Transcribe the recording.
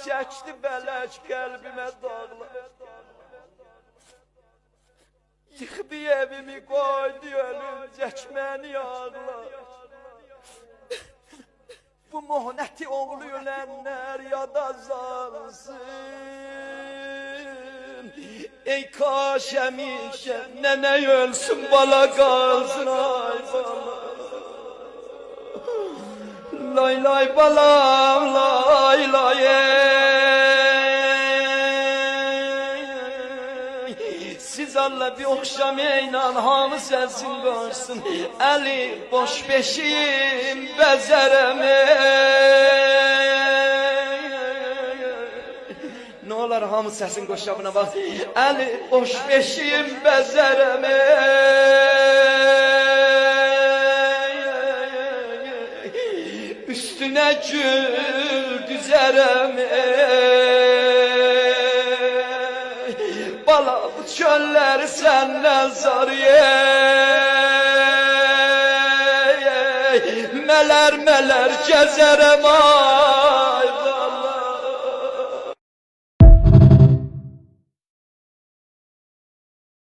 çəkdi bələk qəlbimə dağlar. Yıxdı evimi qoydu ölüncək məni ağlar. Bu muhnəti oğlu ölənlər yada salsın. Ey kaş həmişə nənə ölsün, bala qalsın, ay bala. Lay lay balam, lay lay siz Allah bir oxşam eynan hamı sənsin qoşsun. Əli boş beşiyim bəzərəm nə olar hamı səsin qoşamına bax. Əli boş beşiyim bəzərəm üstüne gül düzərəm bala bu çölləri səndən zar mələr mələr gəzərəm ay